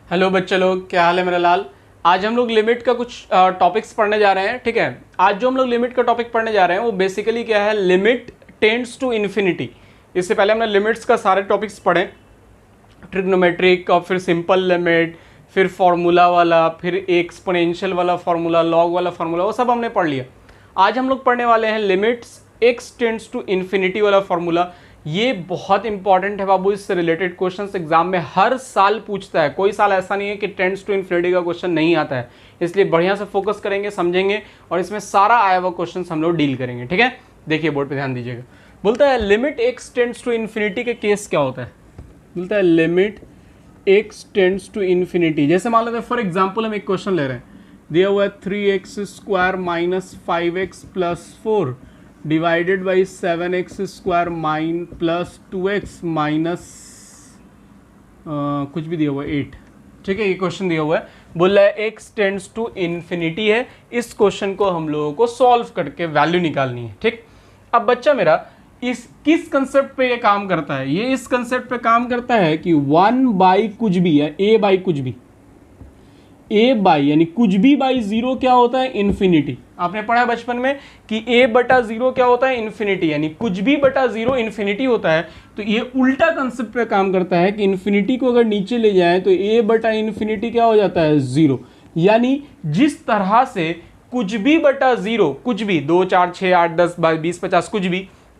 Hello बच्चे लोग, क्या हाल है मेरा लाल। आज हम लोग लिमिट का कुछ टॉपिक्स पढ़ने जा रहे हैं। ठीक है, आज जो हम लोग लिमिट का टॉपिक पढ़ने जा रहे हैं वो बेसिकली क्या है, लिमिट टेंड्स टू इन्फिनिटी। इससे पहले हमने लिमिट्स का सारे टॉपिक्स पढ़े, ट्रिग्नोमेट्रिक और फिर सिंपल लिमिट, फिर फॉर्मूला वाला, फिर एक्सपोनेंशियल वाला फॉर्मूला, लॉग वाला फॉर्मूला, वो सब हमने पढ़ लिया। आज हम लोग पढ़ने वाले हैं limits x tends to infinity वाला फॉर्मूला। ये बहुत इंपॉर्टेंट है बाबू, इससे रिलेटेड क्वेश्चंस एग्जाम में हर साल पूछता है। कोई साल ऐसा नहीं है कि टेंड्स टू इन्फिनिटी का क्वेश्चन नहीं आता है, इसलिए बढ़िया से फोकस करेंगे, समझेंगे और इसमें सारा आया हुआ क्वेश्चन हम लोग डील करेंगे। ठीक है, देखिए बोर्ड पे ध्यान दीजिएगा। बोलता है limit x tends to infinity के केस क्या होता है। बोलता है limit x tends to infinity, जैसे मान लेते हैं फॉर एग्जाम्पल हम एक क्वेश्चन ले रहे हैं, दिया हुआ है 3x² minus 5x plus 4 divided by 7x² plus 2x minus कुछ भी दिया हुआ है 8। ठीक है, ये क्वेश्चन दिया हुआ है, बोला है x टेंड्स टू इन्फिनिटी है। इस क्वेश्चन को हम लोगों को सॉल्व करके वैल्यू निकालनी है। ठीक, अब बच्चा मेरा इस किस कंसेप्ट पे ये काम करता है, ये इस कंसेप्ट पे काम करता है कि 1 बाई कुछ भी या a बाई कुछ भी, a बाई यानी कुछ भी बाई 0 क्या होता है, इन्फिनिटी। आपने पढ़ा है बचपन में कि a बटा 0 क्या होता है, इन्फिनिटी, यानी कुछ भी बटा 0 इन्फिनिटी होता है। तो ये उल्टा कंसेप्ट पे काम करता है कि इन्फिनिटी को अगर नीचे ले जाएं तो a बटा इन्फिनिटी क्या हो जाता है, 0। यानी जिस तरह से कुछ भी बटा 0, कुछ भी 2 4 6 8 10 20 50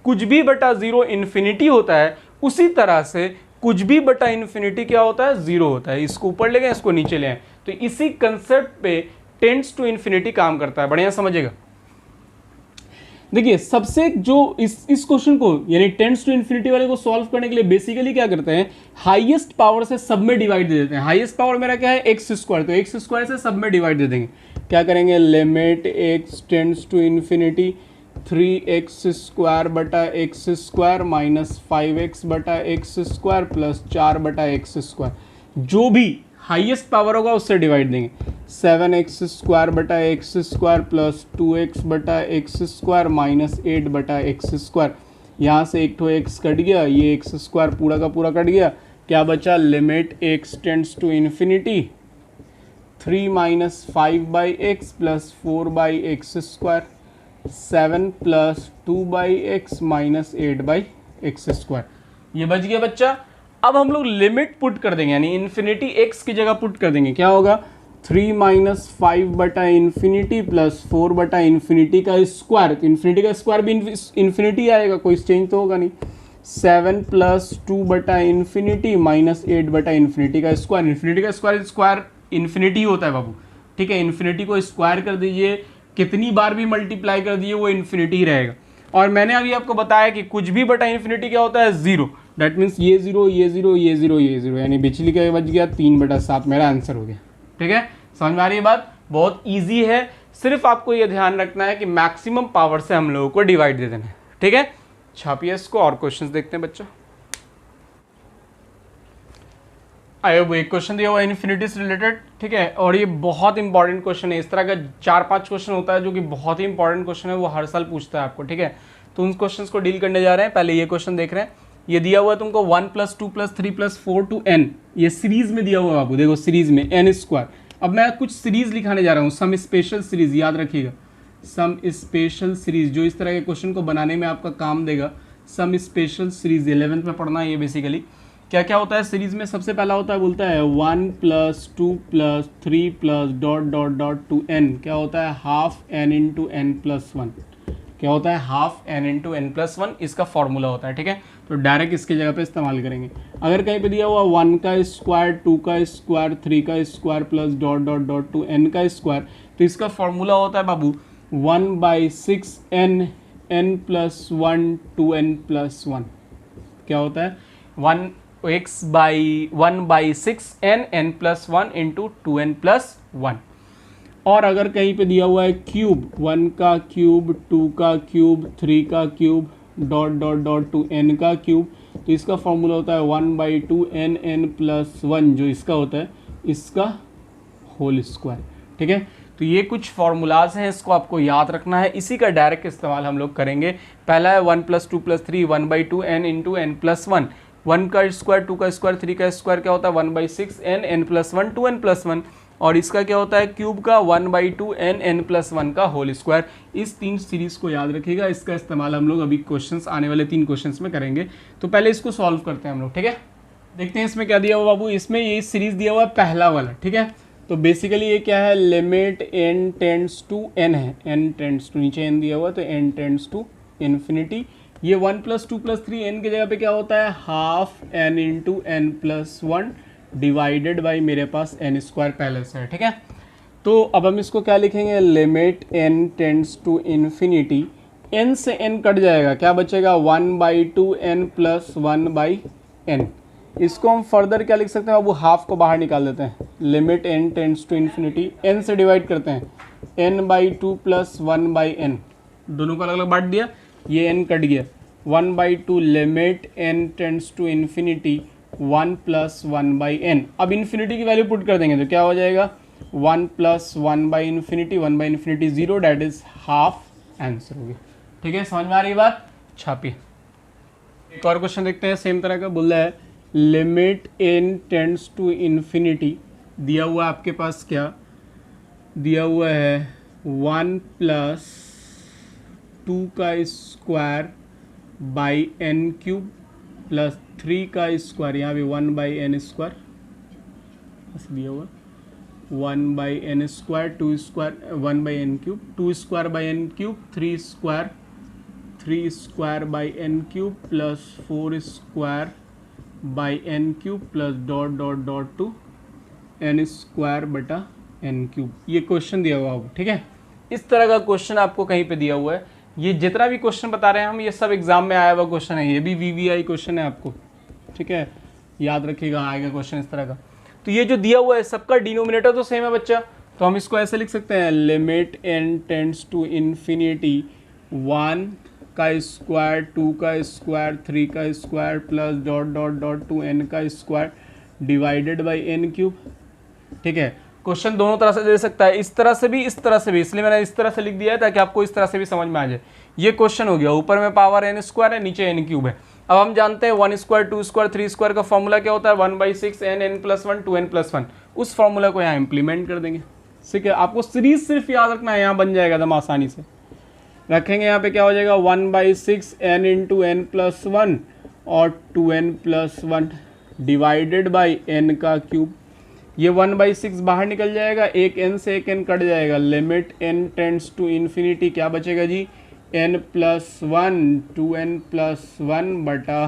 कुछ भी बटा 0 इन्फिनिटी होता है, उसी तरह से कुछ भी बटा इन्फिनिटी क्या होता है, 0 होता है। इसको ऊपर ले गए, इसको नीचे ले आए, तो इसी कंसेप्ट पे टेंड्स टू इन्फिनिटी काम करता है। बढ़िया समझेगा। देखिए सबसे जो इस क्वेश्चन को यानी टेंड्स टू इन्फिनिटी वाले को सॉल्व करने के लिए बेसिकली क्या करते हैं, हाईएस्ट पावर से सब में डिवाइड दे देते हैं। हाईएस्ट पावर मेरा क्या है, x², तो x² से सब में डिवाइड दे देंगे। क्या करेंगे, limit x tends to infinity 3x² बटा x² माइनस 5x बटा x² प्लस 4 बटा x², जो भी हाईएस्ट पावर होगा उससे डिवाइड देंगे। 7x² बटा x² प्लस 2x बटा x² माइनस 8 बटा x²। यहाँ से एक तो x कट गया, ये x² पूरा का पूरा कट गया, क्या बचा, limit x tends to infinity 3 minus 5 by x plus 4 by x², 7 plus 2 by x minus 8 by x²। ये बच गया बच्चा। अब हम लोग लिमिट पुट कर देंगे, यानी इन्फिनिटी x की जगह पुट कर देंगे। क्या होगा, 3 माइनस 5 बटा इन्फिनिटी प्लस 4 बटा इन्फिनिटी का स्क्वायर, तो इन्फिनिटी का स्क्वायर भी इन्फिनिटी आएगा, कोई चेंज तो होगा नहीं। 7 प्लस 2 बटा इन्फिनिटी माइनस 8 बटा इन्फिनिटी का स्क्वायर। इन्फिनिटी का स्क्वायर इन्फिनिटी होता है बाबू। ठीक है, इन्फिनिटी को स्क्वायर कर दीजिए, कितनी बार भी मल्टीप्लाई कर दीजिए वो इन्फिनिटी ही रहेगा। और मैंने अभी आपको बताया कि कुछ भी बटा इन्फिनिटी क्या होता है, 0। दैट मीन्स ये 0 ये 0 ये 0 ये 0, यानी बिचली का बच गया 3/7, मेरा आंसर हो गया। ठीक है, समझ में आ रही है बात, बहुत ईजी है। सिर्फ आपको ये ध्यान रखना है कि मैक्सिमम पावर से हम लोगों को डिवाइड दे देना है। ठीक है, छापिए इसको और क्वेश्चंस देखते हैं बच्चों। आयो वो एक क्वेश्चन दिया हुआ है इन्फिनिटी से रिलेटेड। ठीक है, और ये बहुत इंपॉर्टेंट क्वेश्चन है। इस तरह का 4-5 क्वेश्चन होता है जो कि बहुत ही इंपॉर्टेंट क्वेश्चन है, वो हर साल पूछता है आपको। ठीक है, तो उन क्वेश्चंस को डील करने जा रहे हैं। पहले ये क्वेश्चन देख रहे हैं, ये दिया हुआ है तुमको 1 + 2 + 3 + 4 to n, ये सीरीज में दिया हुआ है बाबू। देखो सीरीज में n²। अब मैं कुछ सीरीज लिखाने जा रहा हूँ, सम स्पेशल सीरीज, याद रखिएगा, सम स्पेशल सीरीज जो इस तरह के क्वेश्चन को बनाने में आपका काम देगा। सम स्पेशल सीरीज 11th में पढ़ना है ये। बेसिकली क्या क्या होता है सीरीज में, सबसे पहला होता है, बोलता है 1 + 2 + 3 + ... to n, क्या होता है, हाफ n इंटू n + 1, क्या होता है, हाफ n इंटू n + 1, इसका फॉर्मूला होता है। ठीक है, तो डायरेक्ट इसकी जगह पे इस्तेमाल करेंगे। अगर कहीं पे दिया हुआ 1 का स्क्वायर, 2 का स्क्वायर, 3 का स्क्वायर प्लस ... to n का स्क्वायर, तो इसका फॉर्मूला होता है बाबू 1/6 n + 1 to n + 1, क्या होता है, 1/6 n + 1 इंटू 2n + 1। और अगर कहीं पे दिया हुआ है क्यूब, 1 का क्यूब, 2 का क्यूब, 3 का क्यूब ... to n का क्यूब, तो इसका फॉर्मूला होता है 1/2 n + 1, जो इसका होता है, इसका होल स्क्वायर। ठीक है, तो ये कुछ फॉर्मूलाज हैं, इसको आपको याद रखना है, इसी का डायरेक्ट इस्तेमाल हम लोग करेंगे। पहला है 1 + 2 + 3 1/2 n इंटू n + 1, 1 का स्क्वायर, 2 का स्क्वायर, 3 का स्क्वायर क्या होता है 1/6 n प्लस 1 2n प्लस 1, और इसका क्या होता है क्यूब का 1/2 n प्लस 1 का होल स्क्वायर। इस 3 सीरीज को याद रखिएगा, इसका इस्तेमाल हम लोग अभी क्वेश्चंस आने वाले 3 क्वेश्चंस में करेंगे। तो पहले इसको सॉल्व करते हैं हम लोग, ठीक है। देखते हैं इसमें क्या दिया हुआ बाबू, इसमें ये सीरीज दिया हुआ है पहला वाला, ठीक है। तो बेसिकली ये क्या है, limit n tends to n है, n टेंड्स टू, नीचे n दिया हुआ तो n टेंड्स टू इन्फिनिटी। ये 1 + 2 + 3 n की जगह पे क्या होता है half n into n plus 1 divided by मेरे पास n स्क्वायर पहले से है, ठीक है। तो अब हम इसको क्या लिखेंगे, limit n tends to infinity, n से n कट जाएगा, क्या बचेगा 1/2 n प्लस 1/n। इसको हम फर्दर क्या लिख सकते हैं बाबू, हाफ को बाहर निकाल देते हैं, limit n tends to infinity, n से डिवाइड करते हैं n/2 प्लस 1/n, दोनों को अलग अलग बांट दिया, ये n कट गया, 1/2 limit n tends to infinity 1 plus 1/n। अब इन्फिनिटी की वैल्यू पुट कर देंगे तो क्या हो जाएगा 1 प्लस 1/इन्फिनिटी, 1/इन्फिनिटी 0, डैट इज हाफ आंसर हो गया, ठीक है। समझ में आ रही बात, छापिए। एक और क्वेश्चन देखते हैं सेम तरह का, बोल रहा है limit n tends to infinity, दिया हुआ है आपके पास क्या दिया हुआ है 1 प्लस 2 का square by n cube plus 3 का स्क्वायर, यहाँ भी 1/n स्क्वायर ऐसे दिया हुआ, 1/n square, 2 square 1/n cube, 2 square by n cube, 3 square by n cube plus 4 square by n cube plus dot dot dot to n square बटा n cube. ये question दिया हुआ है, ठीक है। इस तरह का क्वेश्चन आपको कहीं पे दिया हुआ है, ये जितना भी क्वेश्चन बता रहे हैं हम, ये सब एग्जाम में आया हुआ क्वेश्चन है, ये भी VVI क्वेश्चन है आपको, ठीक है, याद रखिएगा आएगा क्वेश्चन इस तरह का। तो ये जो दिया हुआ है सबका डिनोमिनेटर तो सेम है बच्चा, तो हम इसको ऐसे लिख सकते हैं, limit n tends to infinity 1 का स्क्वायर, 2 का स्क्वायर, 3 का square plus dot dot dot to n का square divided by n cube, ठीक है। क्वेश्चन दोनों तरह से दे सकता है, इस तरह से भी इस तरह से भी, इसलिए मैंने इस तरह से लिख दिया है ताकि आपको इस तरह से भी समझ में आ जाए। ये क्वेश्चन हो गया, ऊपर में पावर n स्क्वायर है, नीचे n क्यूब है। अब हम जानते हैं 1 स्क्वायर, 2 स्क्वायर, 3 स्क्वायर का फॉर्मूला क्या होता है 1/6 n प्लस 1 2n प्लस 1, उस फॉर्मूला को यहाँ इंप्लीमेंट कर देंगे, ठीक है। आपको सीरीज सिर्फ याद रखना है, यहाँ बन जाएगा एकदम आसानी से। रखेंगे यहाँ पे क्या हो जाएगा 1/6 n इंटू n प्लस 1 और 2n plus 1 divided by n का क्यूब। ये 1/6 बाहर निकल जाएगा, एक n से एक n कट जाएगा, limit n tends to infinity क्या बचेगा जी n प्लस 1 2n प्लस 1 बटा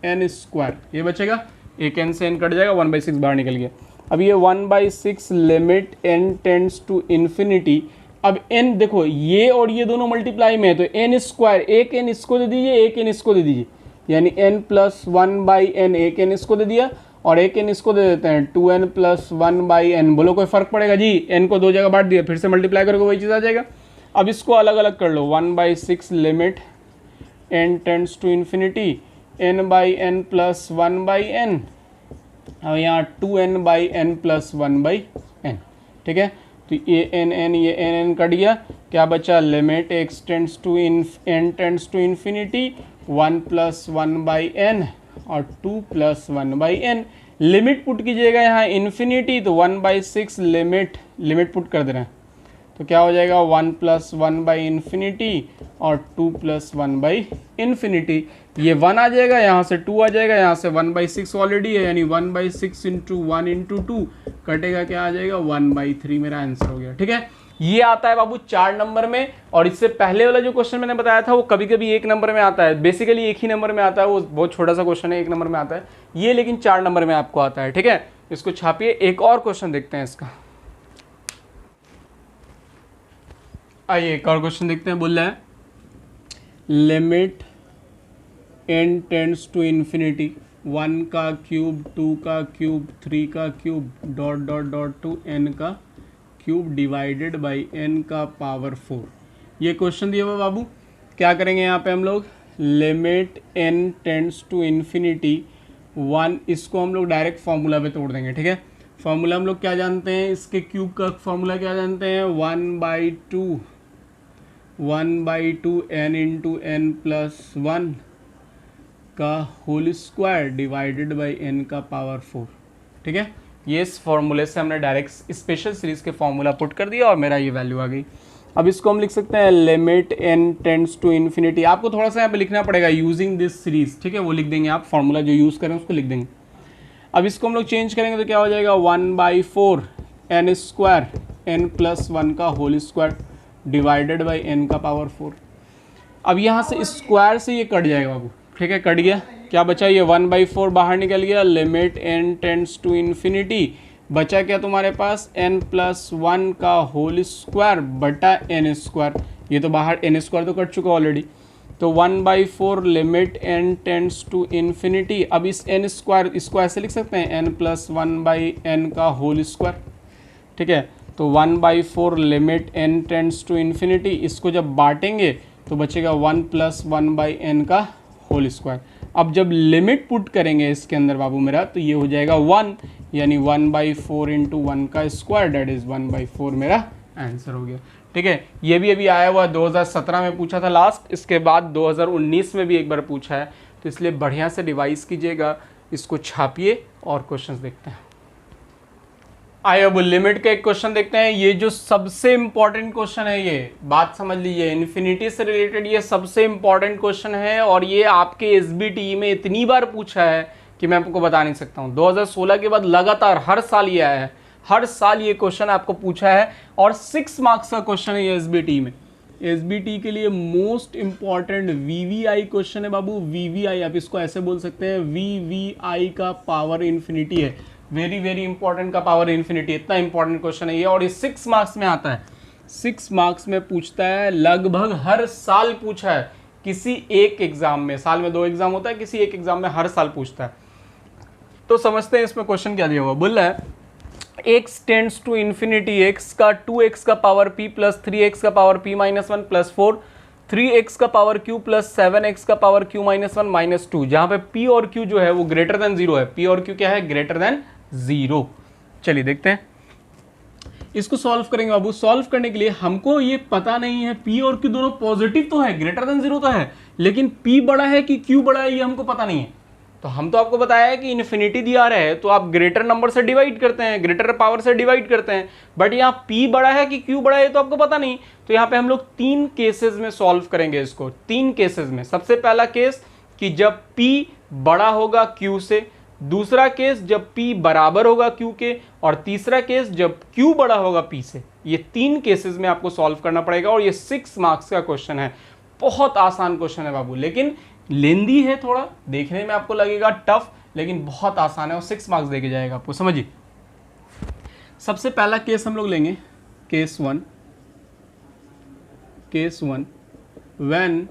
n स्क्वायर, ये बचेगा, एक n से n कट जाएगा, 1/6 बाहर निकल गया। अब ये 1/6 limit n tends to infinity, अब n देखो ये और ये दोनों मल्टीप्लाई में है, तो n स्क्वायर, एक n इसको दे दीजिए, एक n इसको दे दीजिए, यानी n प्लस 1/n, एक n इसको दे दिया और एक n इसको दे देते हैं 2n प्लस 1/n। बोलो कोई फर्क पड़ेगा जी, n को 2 जगह बांट दिया, फिर से मल्टीप्लाई करोगे वही चीज़ आ जाएगा। अब इसको अलग अलग कर लो, 1/6 limit n tends to infinity n/n plus 1/n, और यहाँ 2n/n प्लस 1/n, ठीक है। तो ये n कट गया, क्या बचा limit n tends to infinity 1 plus 1/n और 2 प्लस 1/n। लिमिट पुट कीजिएगा यहाँ इन्फिनिटी, तो 1/6 लिमिट पुट कर देना है, तो क्या हो जाएगा 1 प्लस 1/इन्फिनिटी और 2 प्लस 1/इन्फिनिटी। ये 1 आ जाएगा, यहाँ से 2 आ जाएगा, यहाँ से 1/6 ऑलरेडी है, यानी 1/6 इंटू 1 इंटू 2 कटेगा, क्या आ जाएगा 1/3, मेरा आंसर हो गया, ठीक है। ये आता है बाबू 4 नंबर में, और इससे पहले वाला जो क्वेश्चन मैंने बताया था वो कभी कभी 1 नंबर में आता है, बेसिकली एक ही नंबर में आता है, वो बहुत छोटा सा क्वेश्चन है, 1 नंबर में आता है, ये लेकिन 4 नंबर में आपको आता है, ठीक है। इसको छापिए। एक और क्वेश्चन देखते हैं इसका, आइए एक और क्वेश्चन देखते हैं। बोल रहा है limit n tends to infinity 1 का क्यूब, 2 का क्यूब, 3 का cube dot dot dot to n का क्यूब डिवाइडेड बाई n का पावर 4। ये क्वेश्चन दिया हुआ बाबू, क्या करेंगे यहाँ पे हम लोग, limit n tends to infinity 1, इसको हम लोग डायरेक्ट फार्मूला पे तोड़ देंगे, ठीक है। फार्मूला हम लोग क्या जानते हैं, इसके क्यूब का फार्मूला क्या जानते हैं 1/2 n इंटू n प्लस 1 का whole square divided by n का पावर 4। ठीक है, ये इस फॉर्मूले से हमने डायरेक्ट स्पेशल सीरीज के फॉर्मूला पुट कर दिया और मेरा ये वैल्यू आ गई। अब इसको हम लिख सकते हैं limit n tends to infinity. आपको थोड़ा सा यहाँ पे लिखना पड़ेगा यूजिंग दिस सीरीज, ठीक है, वो लिख देंगे आप, फॉर्मूला जो यूज़ करें उसको लिख देंगे। अब इसको हम लोग चेंज करेंगे तो क्या हो जाएगा 1/4 एन स्क्वायर एन प्लस 1 का whole square divided by n का पावर 4। अब यहाँ से स्क्वायर से ये कट जाएगा बाबू, ठीक है, कट गया, क्या बचा, ये 1/4 बाहर निकल गया, limit n tends to infinity, बचा क्या तुम्हारे पास n प्लस 1 का होल स्क्वायर बटा एन स्क्वायर, ये तो बाहर एन स्क्वायर तो कट चुका ऑलरेडी, तो 1/4 limit n tends to infinity. अब इस n स्क्वायर इसको ऐसे लिख सकते हैं n प्लस 1/n का होल स्क्वायर, ठीक है, तो 1/4 limit n tends to infinity, इसको जब बांटेंगे तो बचेगा 1 प्लस 1/n का होल स्क्वायर। अब जब लिमिट पुट करेंगे इसके अंदर बाबू मेरा, तो ये हो जाएगा 1, यानी 1/4 इंटू 1 का स्क्वायर, डेट इज 1/4 मेरा आंसर हो गया। ठीक है, ये भी अभी आया हुआ 2017 में पूछा था लास्ट, इसके बाद 2019 में भी एक बार पूछा है, तो इसलिए बढ़िया से रिवाइज कीजिएगा, इसको छापिए और क्वेश्चंस देखते हैं। आइए अब लिमिट का एक क्वेश्चन देखते हैं। ये जो सबसे इंपॉर्टेंट क्वेश्चन है, ये बात समझ लीजिए, इन्फिनिटी से रिलेटेड ये सबसे इंपॉर्टेंट क्वेश्चन है और ये आपके एसबीटी में इतनी बार पूछा है कि मैं आपको बता नहीं सकता हूँ। 2016 के बाद लगातार हर साल ये आया है, हर साल ये क्वेश्चन आपको पूछा है और 6 मार्क्स का क्वेश्चन है ये एसबीटी में। एसबीटी के लिए मोस्ट इंपॉर्टेंट वीवीआई क्वेश्चन है बाबू, वीवीआई, आप इसको ऐसे बोल सकते हैं, वीवीआई का पावर इन्फिनिटी है, वेरी वेरी इंपॉर्टेंट का पावर इन्फिनिटी, इतना इंपॉर्टेंट क्वेश्चन है ये और ये 6 मार्क्स में आता है, 6 मार्क्स में पूछता है, लगभग हर साल पूछा है किसी एक एग्जाम में, साल में 2 एग्जाम होता है, किसी एक एग्जाम में हर साल पूछता है। तो समझते हैं इसमें क्वेश्चन क्या दिया हुआ, बोल रहा है x tends to infinity, x का 2x का पावर p प्लस 3x का power p minus 1 plus 4, 3x का पावर q प्लस 7x का पावर q माइनस 1 माइनस 2, जहां पे p और q जो है वो ग्रेटर देन 0 है, p और q क्या है, ग्रेटर देन 0। चलिए देखते हैं, इसको सॉल्व करेंगे बाबू। सॉल्व करने के लिए हमको ये पता नहीं है, p और q दोनों पॉजिटिव तो है, ग्रेटर देन 0 तो है, लेकिन p बड़ा है कि q बड़ा है ये हमको पता नहीं है। तो हम तो आपको बताया है कि इन्फिनिटी दिया रहा है तो आप ग्रेटर नंबर से डिवाइड करते हैं, ग्रेटर पावर से डिवाइड करते हैं, बट यहाँ p बड़ा है कि q बड़ा है तो आपको पता नहीं। तो यहाँ पे हम लोग 3 केसेस में सॉल्व करेंगे इसको, 3 केसेस में। सबसे पहला केस कि जब p बड़ा होगा q से, दूसरा केस जब p बराबर होगा q के, और तीसरा केस जब q बड़ा होगा p से। ये 3 केसेस में आपको सॉल्व करना पड़ेगा और ये 6 मार्क्स का क्वेश्चन है। बहुत आसान क्वेश्चन है बाबू, लेकिन लेंदी है थोड़ा, देखने में आपको लगेगा टफ, लेकिन बहुत आसान है और 6 मार्क्स देके जाएगा आपको, समझिए। सबसे पहला केस हम लोग लेंगे, case 1, when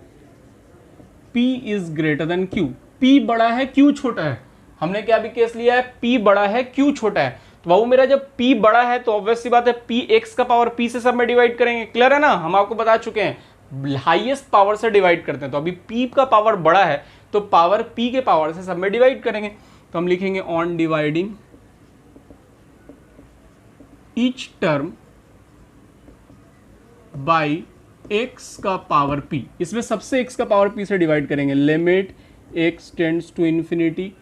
p is greater than q, p बड़ा है q छोटा है। हमने क्या भी केस लिया है, p बड़ा है q छोटा है, तो बाबू मेरा जब p बड़ा है तो ऑब्वियस सी बात है p x का पावर p से सब में डिवाइड करेंगे, क्लियर है ना, हम आपको बता चुके हैं हाईएस्ट पावर से डिवाइड करते हैं। तो अभी p का पावर बड़ा है तो पावर p के पावर से सब में डिवाइड करेंगे, तो हम लिखेंगे on dividing each term by x का पावर p, इसमें सबसे x का पावर p से डिवाइड करेंगे, limit x tends to infinity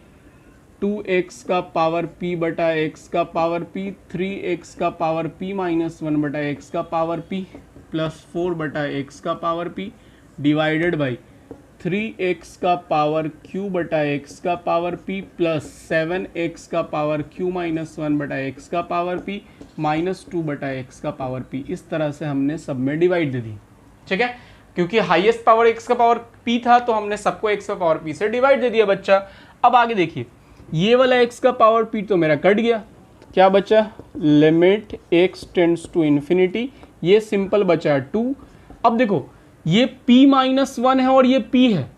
2x का पावर p बटा x का पावर p, 3x का पावर p माइनस 1 बटा x का पावर p प्लस 4 बटा x का power p divided by 3x का पावर q बटा x का पावर p प्लस 7x का पावर q माइनस 1 बटा x का पावर p माइनस 2 बटा x का पावर p। इस तरह से हमने सब में डिवाइड दे दी, ठीक है, क्योंकि हाईएस्ट पावर x का पावर p था तो हमने सबको x का पावर p से डिवाइड दे दिया बच्चा। अब आगे देखिए, ये वाला x का पावर p तो मेरा कट गया, क्या बचा, limit x tends to infinity, ये सिंपल बचा 2। अब देखो ये p माइनस 1 है और ये p है,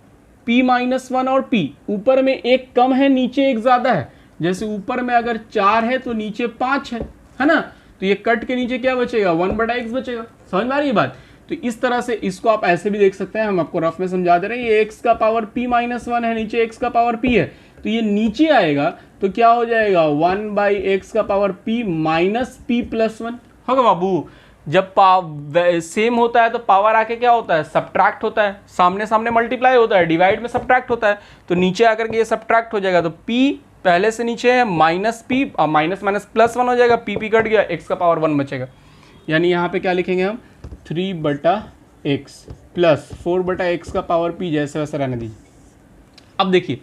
p माइनस 1 और p, ऊपर में एक कम है नीचे एक ज्यादा है, जैसे ऊपर में अगर 4 है तो नीचे 5 है ना, तो ये कट के नीचे क्या बचेगा, 1 बटा x बचेगा, समझ में आ रही है बात। तो इस तरह से इसको आप ऐसे भी देख सकते हैं, हम आपको रफ में समझा दे रहे हैं, ये x का पावर p माइनस 1 है, नीचे x का पावर p है, तो ये नीचे आएगा तो क्या हो जाएगा 1 बाई एक्स का power p minus p plus 1 होगा बाबू। जब सेम होता है तो पावर आके क्या होता है, सब्ट्रैक्ट होता है, सामने सामने मल्टीप्लाई होता है, डिवाइड में सब्ट्रैक्ट होता है, तो नीचे आकर के ये सब्ट्रैक्ट हो जाएगा, तो p पहले से नीचे है minus P, minus minus plus 1 हो जाएगा, पी कट गया, x का पावर 1 बचेगा। यानी यहाँ पे क्या लिखेंगे हम 3/x प्लस 4/x का पावर p, जैसे वैसे रहने दीजिए। अब देखिए,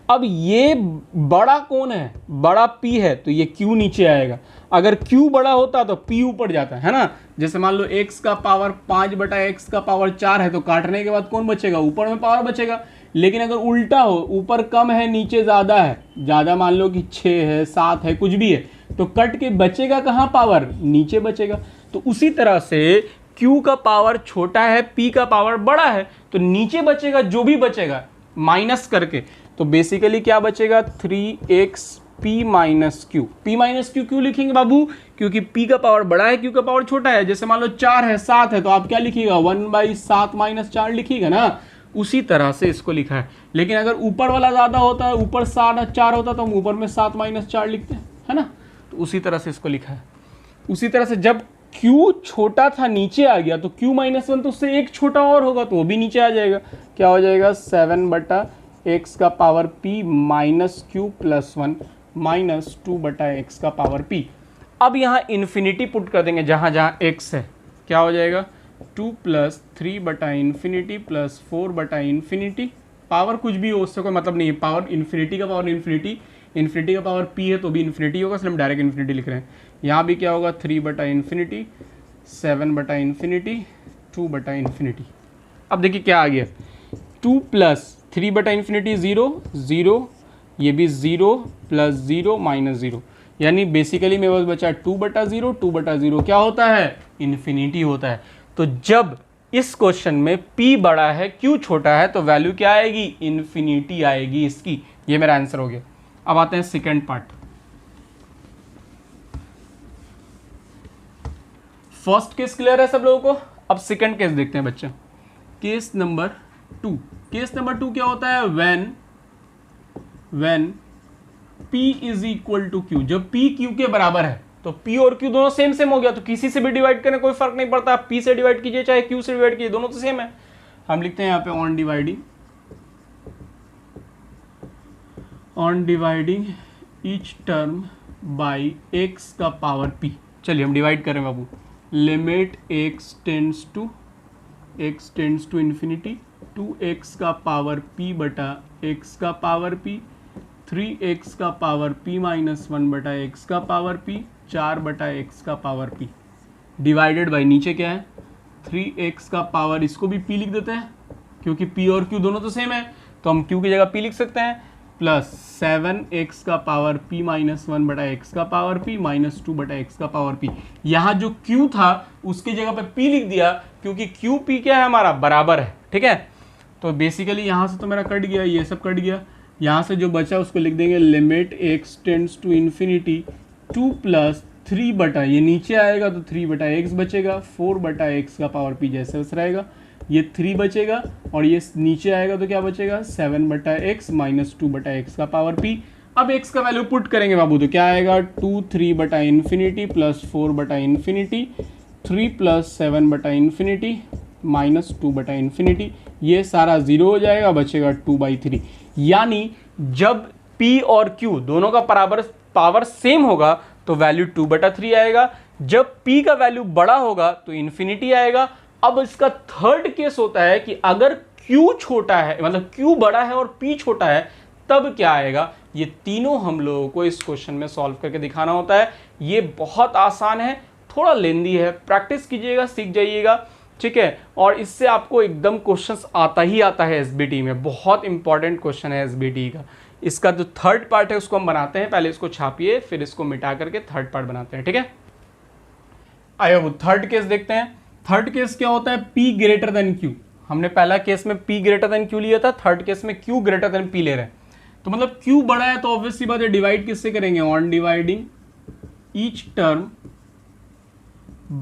अब ये बड़ा कौन है, बड़ा p है, तो ये q नीचे आएगा। अगर q बड़ा होता तो p ऊपर जाता है ना। जैसे मान लो x का पावर 5/x का पावर 4 है, तो काटने के बाद कौन बचेगा, ऊपर में पावर बचेगा। लेकिन अगर उल्टा हो, ऊपर कम है नीचे ज़्यादा है, ज़्यादा मान लो कि 6 है 7 है कुछ भी है, तो कट के बचेगा कहाँ पावर, नीचे बचेगा। तो उसी तरह से q का पावर छोटा है, p का पावर बड़ा है, तो नीचे बचेगा जो भी बचेगा माइनस करके, तो बेसिकली क्या बचेगा 3x p minus Q. p minus Q क्यों लिखेंगे बाबू, क्योंकि p का पावर बड़ा है, q का पावर छोटा है। जैसे मान लो 4 है 7 है, तो आप क्या लिखिएगा 1/7 माइनस 4 लिखिएगा ना, उसी तरह से इसको लिखा है। लेकिन अगर ऊपर वाला ज़्यादा होता है, ऊपर 4 होता तो हम ऊपर में 7 माइनस 4 लिखते हैं, है ना। तो उसी तरह से इसको लिखा है। उसी तरह से जब q छोटा था नीचे आ गया, तो q माइनस 1 तो उससे एक छोटा और होगा, तो वो भी नीचे आ जाएगा। क्या हो जाएगा 7/x का power p minus Q plus 1 minus 2/x का पावर p। अब यहाँ इन्फिनिटी पुट कर देंगे जहाँ जहाँ x है, क्या हो जाएगा 2 प्लस 3/इंफिनिटी प्लस 4/इंफिनिटी। पावर कुछ भी हो उससे कोई मतलब नहीं है, पावर इन्फिनिटी का पावर इन्फिनिटी, इन्फिनिटी का पावर p है तो भी इन्फिनिटी होगा, इसलिए हम डायरेक्ट इन्फिनिटी लिख रहे हैं। यहाँ भी क्या होगा 3/इंफिनिटी 7/इंफिनिटी 2/इंफिनिटी। अब देखिए क्या आ गया 2 प्लस 3/इंफिनिटी 0 0, ये भी 0 प्लस 0 माइनस 0, यानी बेसिकली मेरे पास बचा 2/0, 2/0 क्या होता है इन्फिनिटी होता है। तो जब इस क्वेश्चन में p बड़ा है q छोटा है तो वैल्यू क्या आएगी, इन्फिनिटी आएगी इसकी। ये मेरा आंसर हो गया। अब आते हैं second part. First case clear है सब लोगों को। अब सेकंड केस देखते हैं बच्चे। Case number 2। केस नंबर 2 क्या होता है, when p is equal to q। जब p q के बराबर है, तो p और q दोनों सेम सेम हो गया, तो किसी से भी डिवाइड करने कोई फर्क नहीं पड़ता, p से डिवाइड कीजिए चाहे q से डिवाइड कीजिए, दोनों तो सेम है। हम लिखते हैं यहाँ पे on dividing each term by x का पावर p। चलिए हम डिवाइड करें बाबू। Limit x tends to infinity 2x का पावर p बटा x का पावर p, 3x का पावर p माइनस 1/x का पावर p, 4/x का पावर p, डिवाइडेड बाई नीचे क्या है 3x का पावर, इसको भी p लिख देते हैं क्योंकि p और q दोनों तो सेम है, तो हम q की जगह p लिख सकते हैं, प्लस 7x का पावर p माइनस 1/x का पावर p माइनस 2/x का पावर p। यहाँ जो q था उसकी जगह पे p लिख दिया क्योंकि q p क्या है हमारा बराबर है, ठीक है। तो बेसिकली यहाँ से तो मेरा कट गया, ये सब कट गया, यहाँ से जो बचा उसको लिख देंगे limit x tends to infinity 2 plus 3 बटा, ये नीचे आएगा तो 3/x बचेगा, 4/x का पावर p जैसे वैसे रहेगा, ये 3 बचेगा और ये नीचे आएगा तो क्या बचेगा 7/x माइनस 2/x का पावर p। अब x का वैल्यू पुट करेंगे बाबू तो क्या आएगा 2 3/इंफिनिटी प्लस 4/इंफिनिटी 3 प्लस 7/इंफिनिटी माइनस 2/इंफिनिटी, ये सारा 0 हो जाएगा, बचेगा 2/3। यानी जब p और q दोनों का पावर सेम होगा तो वैल्यू 2/3 आएगा, जब p का वैल्यू बड़ा होगा तो इन्फिनिटी आएगा। अब इसका थर्ड केस होता है कि अगर q छोटा है, मतलब q बड़ा है और p छोटा है, तब क्या आएगा। ये तीनों हम लोगों को इस क्वेश्चन में सॉल्व करके दिखाना होता है। ये बहुत आसान है, थोड़ा लेंदी है, प्रैक्टिस कीजिएगा सीख जाइएगा, ठीक है। और इससे आपको एकदम क्वेश्चंस आता ही आता है एसबीटी में, बहुत इंपॉर्टेंट क्वेश्चन है एसबीटी का। इसका जो थर्ड पार्ट है उसको हम बनाते हैं, पहले इसको छापिए फिर इसको मिटा करके थर्ड पार्ट बनाते हैं, ठीक है। आइए थर्ड केस देखते हैं। थर्ड केस क्या होता है, p ग्रेटर देन q। हमने पहला केस में p ग्रेटर देन q लिया था, थर्ड केस में q ग्रेटर देन p ले रहे हैं। तो मतलब q बड़ा है तो ऑब्वियसली बात है डिवाइड किससे करेंगे, on dividing each term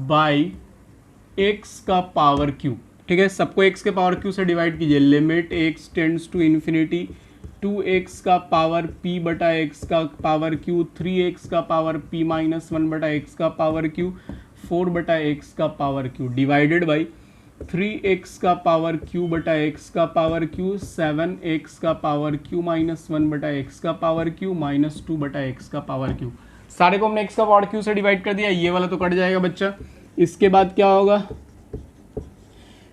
by x का पावर q, ठीक है। सबको x के पावर q से डिवाइड कीजिए। Limit x tends to infinity 2x का पावर p बटा x का पावर q, 3x का पावर p माइनस 1/x का पावर q, 4/x का power Q divided by 3x का पावर क्यू बटा x का पावर क्यू 7x का पावर क्यू माइनस 1/x का पावर क्यू माइनस 2/x का पावर क्यू। सारे को हमने x का पावर क्यू से डिवाइड कर दिया, ये वाला तो कट जाएगा बच्चा। इसके बाद क्या होगा,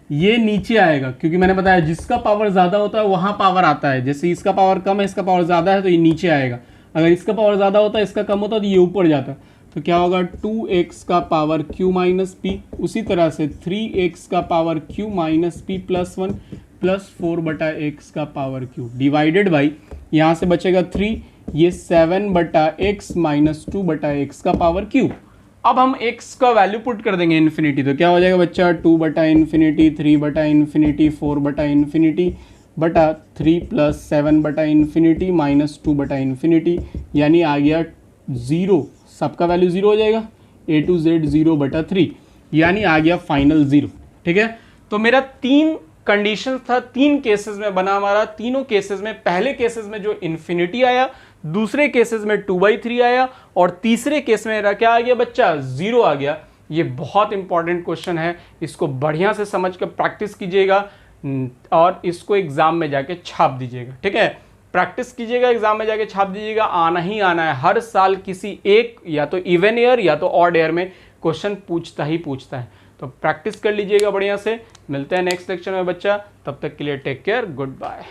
ये नीचे आएगा क्योंकि मैंने बताया जिसका पावर ज़्यादा होता है वहाँ पावर आता है। जैसे इसका पावर कम है, इसका पावर ज़्यादा है तो ये नीचे आएगा। अगर इसका पावर ज़्यादा होता है, इसका कम होता है तो ये ऊपर जाता है। तो क्या होगा 2x का पावर q माइनस पी, उसी तरह से 3x का power q minus P plus 1 plus 4/x का पावर q डिवाइडेड बाई यहाँ से बचेगा 3, ये 7/x माइनस 2/x का पावर q। अब हम x का वैल्यू पुट कर देंगे इन्फिनिटी, तो क्या हो जाएगा बच्चा 2/इंफिनिटी 3/इंफिनिटी 4/इंफिनिटी बटा 3 प्लस 7/इंफिनिटी माइनस 2/इंफिनिटी, यानी आ गया 0। सबका वैल्यू 0 हो जाएगा, a to z 0/3, यानी आ गया फाइनल 0। ठीक है, तो मेरा 3 कंडीशन था, 3 केसेस में बना हमारा। तीनों केसेस में, पहले केसेस में जो इन्फिनिटी आया, दूसरे केसेस में 2/3 आया, और तीसरे केस में मेरा क्या आ गया बच्चा 0 आ गया। ये बहुत इंपॉर्टेंट क्वेश्चन है, इसको बढ़िया से समझ कर प्रैक्टिस कीजिएगा और इसको एग्जाम में जाके छाप दीजिएगा। ठीक है, प्रैक्टिस कीजिएगा, एग्जाम में जाके छाप दीजिएगा। आना ही आना है, हर साल किसी एक या तो इवन ईयर या तो ऑड ईयर में क्वेश्चन पूछता ही पूछता है। तो प्रैक्टिस कर लीजिएगा बढ़िया से। मिलते हैं नेक्स्ट लेक्चर में बच्चा, तब तक के लिए टेक केयर, गुड बाय।